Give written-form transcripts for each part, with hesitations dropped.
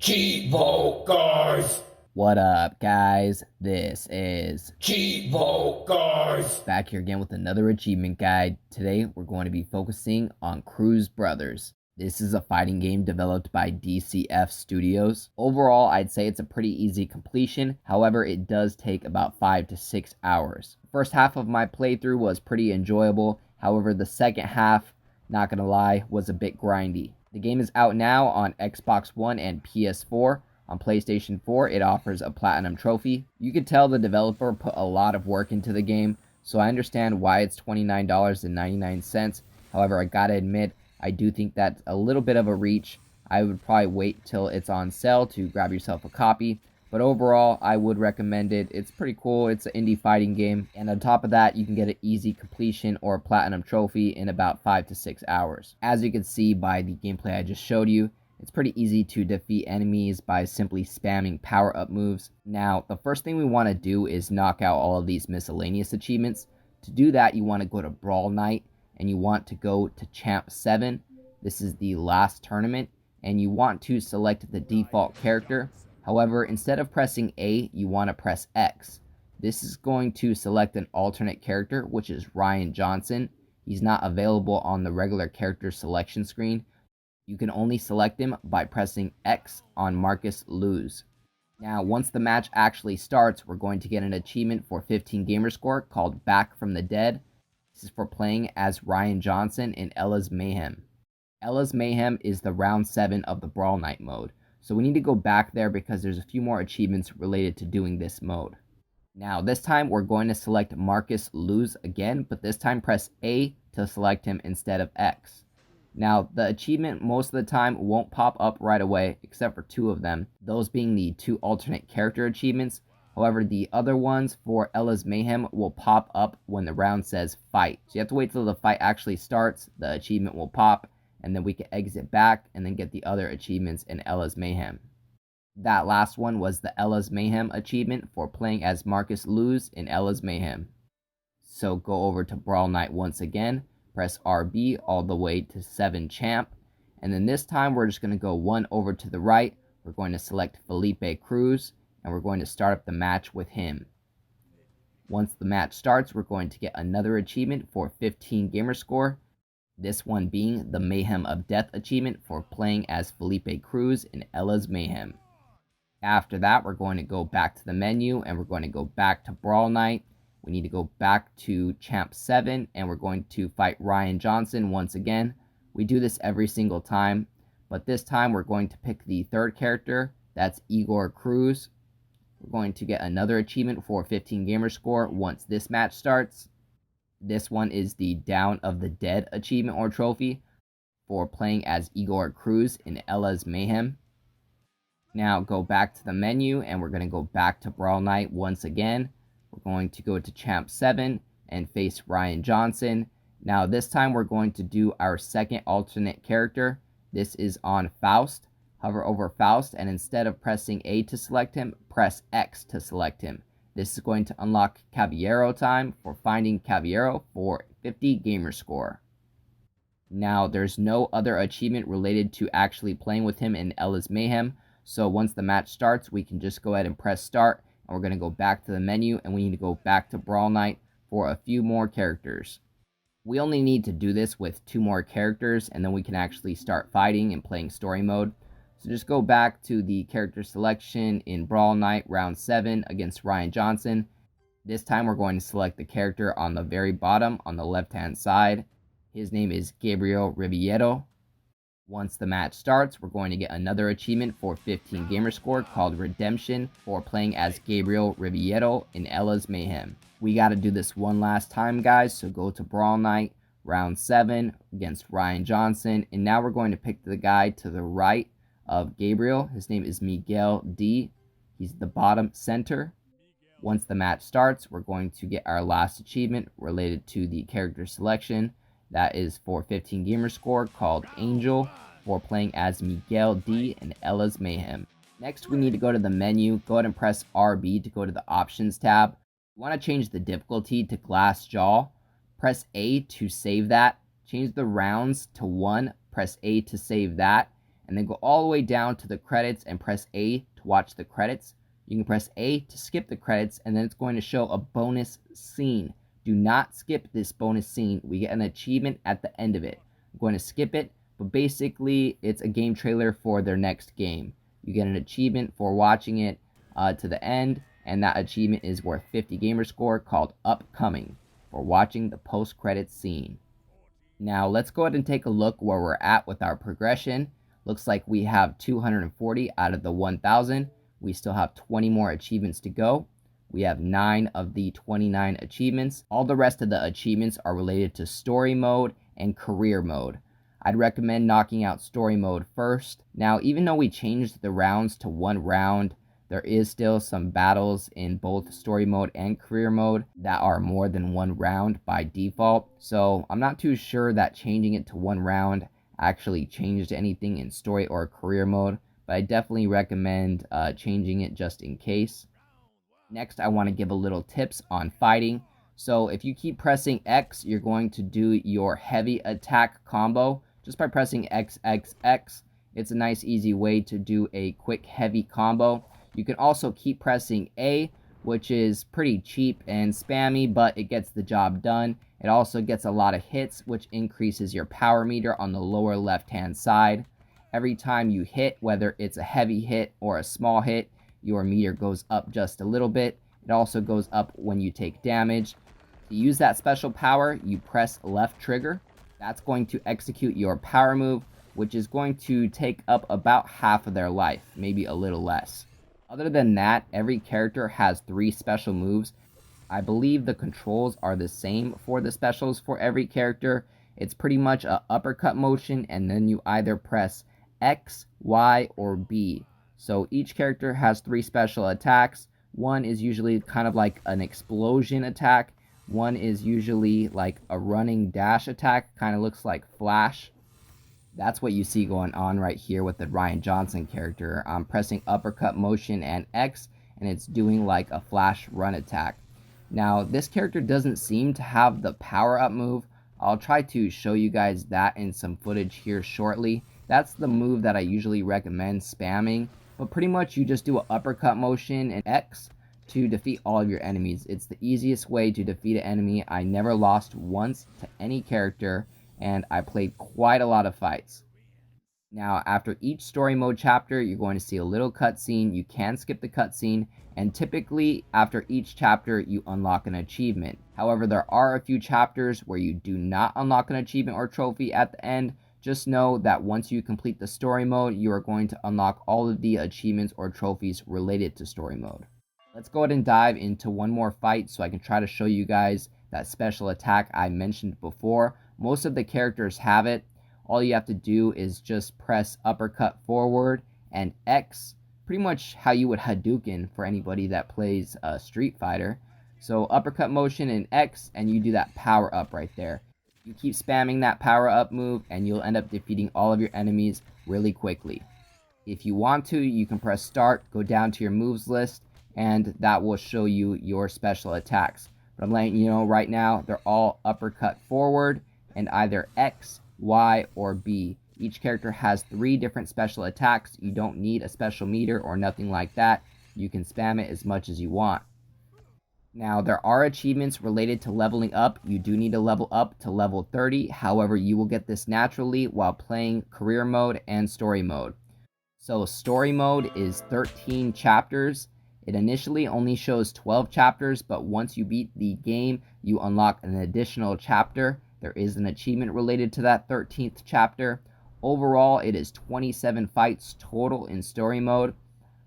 Cheevo, guys! What up, guys? This is Cheevo, guys! back here again with another achievement guide. Today, we're going to be focusing on Cruz Brothers. This is a fighting game developed by DCF Studios. Overall, I'd say it's a pretty easy completion. However, it does take about 5 to 6 hours. The first half of my playthrough was pretty enjoyable. However, the second half, not gonna lie, was a bit grindy. The game is out now on Xbox One and PS4. On PlayStation 4, it offers a Platinum Trophy. You could tell the developer put a lot of work into the game, so I understand why it's $29.99. However, I gotta admit, I do think that's a little bit of a reach. I would probably wait till it's on sale to grab yourself a copy. But overall, I would recommend it. It's pretty cool. It's an indie fighting game. And on top of that, you can get an easy completion or a Platinum Trophy in about 5 to 6 hours. As you can see by the gameplay I just showed you, it's pretty easy to defeat enemies by simply spamming power-up moves. Now, the first thing we want to do is knock out all of these miscellaneous achievements. To do that, you want to go to Brawl Night, and you want to go to Champ 7. This is the last tournament, and you want to select the default character. However, instead of pressing A, you want to press X. This is going to select an alternate character, which is Ryan Johnson. He's not available on the regular character selection screen. You can only select him by pressing X on Marcus Lose. Now, once the match actually starts, we're going to get an achievement for 15 gamerscore called Back from the Dead. This is for playing as Ryan Johnson in Ella's Mayhem. Ella's Mayhem is the round 7 of the Brawl Night mode, so we need to go back there because there's a few more achievements related to doing this mode. Now, this time we're going to select Marcus Lose again, but this time press A to select him instead of X. Now, the achievement most of the time won't pop up right away, except for 2 of them, those being the 2 alternate character achievements. However, the other ones for Ella's Mayhem will pop up when the round says fight. So you have to wait till the fight actually starts, the achievement will pop, and then we can exit back and then get the other achievements in Ella's Mayhem. That last one was the Ella's Mayhem achievement for playing as Marcus Lose in Ella's Mayhem. So go over to Brawl Night once again. Press RB all the way to 7 Champ, and then this time we're just going to go 1 over to the right. We're going to select Felipe Cruz, and we're going to start up the match with him. Once the match starts, we're going to get another achievement for 15 gamerscore, this one being the Mayhem of Death achievement for playing as Felipe Cruz in Ella's Mayhem. After that, we're going to go back to the menu, and we're going to go back to Brawl Night. We need to go back to Champ 7, and we're going to fight Ryan Johnson once again. We do this every single time, but this time we're going to pick the third character. That's Igor Cruz. We're going to get another achievement for 15 gamerscore once this match starts. This one is the Down of the Dead achievement or trophy for playing as Igor Cruz in Ella's Mayhem. Now go back to the menu, and we're going to go back to Brawl Night once again. We're going to go to Champ 7 and face Ryan Johnson. Now this time we're going to do our second alternate character. This is on Faust. Hover over Faust, and instead of pressing A to select him, press X to select him. This is going to unlock Cafiero Time for finding Cafiero for 50 gamerscore. Now there's no other achievement related to actually playing with him in Ella's Mayhem, so once the match starts, we can just go ahead and press start. And we're going to go back to the menu, and we need to go back to Brawl Night for a few more characters. We only need to do this with 2 more characters, and then we can actually start fighting and playing story mode. So just go back to the character selection in Brawl Night round 7 against Ryan Johnson. This time we're going to select the character on the very bottom on the left hand side. His name is Gabriel Riviero. Once the match starts, we're going to get another achievement for 15 gamerscore called Redemption for playing as Gabriel Riviero in Ella's Mayhem. We got to do this one last time, guys, so go to Brawl Night, round 7 against Ryan Johnson, and now we're going to pick the guy to the right of Gabriel. His name is Miguel D. He's the bottom center. Once the match starts, we're going to get our last achievement related to the character selection. That is for 15 gamerscore called Angel for playing as Miguel D in Ella's Mayhem. Next, we need to go to the menu. Go ahead and press RB to go to the Options tab. You want to change the difficulty to Glass Jaw. Press A to save that. Change the rounds to 1. Press A to save that. and then go all the way down to the credits and press A to watch the credits. You can press A to skip the credits, and then it's going to show a bonus scene. Do not skip this bonus scene. We get an achievement at the end of it. I'm going to skip it, but basically it's a game trailer for their next game. You get an achievement for watching it to the end, and that achievement is worth 50 gamer score, called Upcoming, for watching the post-credits scene. Now let's go ahead and take a look where we're at with our progression. Looks like we have 240 out of the 1000. We still have 20 more achievements to go. We have 9 of the 29 achievements. All the rest of the achievements are related to story mode and career mode. I'd recommend knocking out story mode first. Now, even though we changed the rounds to 1 round, there is still some battles in both story mode and career mode that are more than 1 round by default. So I'm not too sure that changing it to 1 round actually changed anything in story or career mode, but I definitely recommend changing it just in case. Next, I want to give a little tips on fighting. So if you keep pressing X, you're going to do your heavy attack combo just by pressing XXX. It's a nice easy way to do a quick heavy combo. You can also keep pressing A, which is pretty cheap and spammy, but it gets the job done. It also gets a lot of hits, which increases your power meter on the lower left hand side. Every time you hit, whether it's a heavy hit or a small hit, your meter goes up just a little bit. It also goes up when you take damage. To use that special power, you press left trigger. That's going to execute your power move, which is going to take up about half of their life, maybe a little less. Other than that, every character has 3 special moves. I believe the controls are the same for the specials for every character. It's pretty much an uppercut motion, and then you either press X, Y, or B. So each character has 3 special attacks. One is usually kind of like an explosion attack. One is usually like a running dash attack, kind of looks like Flash. That's what you see going on right here with the Ryan Johnson character. I'm pressing uppercut motion and X, and it's doing like a Flash run attack. Now, this character doesn't seem to have the power-up move. I'll try to show you guys that in some footage here shortly. That's the move that I usually recommend spamming, but pretty much you just do an uppercut motion and X to defeat all of your enemies. It's the easiest way to defeat an enemy. I never lost once to any character, and I played quite a lot of fights. Now, after each story mode chapter, you're going to see a little cutscene. You can skip the cutscene, and typically after each chapter, you unlock an achievement. However, there are a few chapters where you do not unlock an achievement or trophy at the end. Just know that once you complete the story mode, you are going to unlock all of the achievements or trophies related to story mode. Let's go ahead and dive into one more fight so I can try to show you guys that special attack I mentioned before. Most of the characters have it. All you have to do is just press uppercut forward and X, pretty much how you would Hadouken for anybody that plays Street Fighter. So uppercut motion and X, and you do that power up right there. You keep spamming that power up move and you'll end up defeating all of your enemies really quickly. If you want to, you can press start, go down to your moves list, and that will show you your special attacks. But I'm letting you know right now, they're all uppercut forward and either X, Y, or B. Each character has 3 different special attacks. You don't need a special meter or nothing like that. You can spam it as much as you want. Now, there are achievements related to leveling up. You do need to level up to level 30. However, you will get this naturally while playing career mode and story mode. So story mode is 13 chapters. It initially only shows 12 chapters, but once you beat the game, you unlock an additional chapter. There is an achievement related to that 13th chapter. Overall, it is 27 fights total in story mode.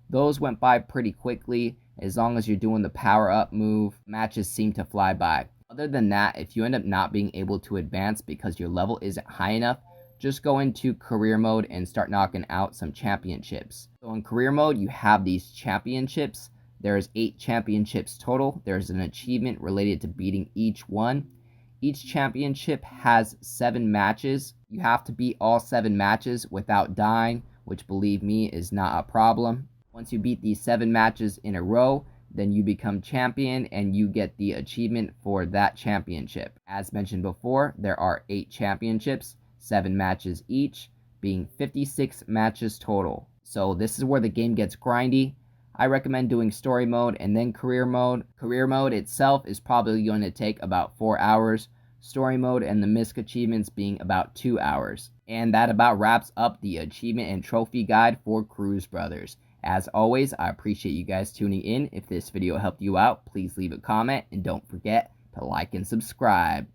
Those went by pretty quickly. As long as you're doing the power up move, matches seem to fly by. Other than that, if you end up not being able to advance because your level isn't high enough, just go into career mode and start knocking out some championships. So in career mode, you have these championships. There's 8 championships total. There's an achievement related to beating each one. Each championship has 7 matches. You have to beat all 7 matches without dying, which believe me is not a problem. Once you beat these 7 matches in a row, then you become champion and you get the achievement for that championship. As mentioned before, there are 8 championships, 7 matches each. being 56 matches total. So this is where the game gets grindy. I recommend doing story mode and then career mode. Career mode itself is probably going to take about 4 hours. Story mode and the misc achievements being about 2 hours. And that about wraps up the achievement and trophy guide for Cruz Brothers. As always, I appreciate you guys tuning in. If this video helped you out, please leave a comment and don't forget to like and subscribe.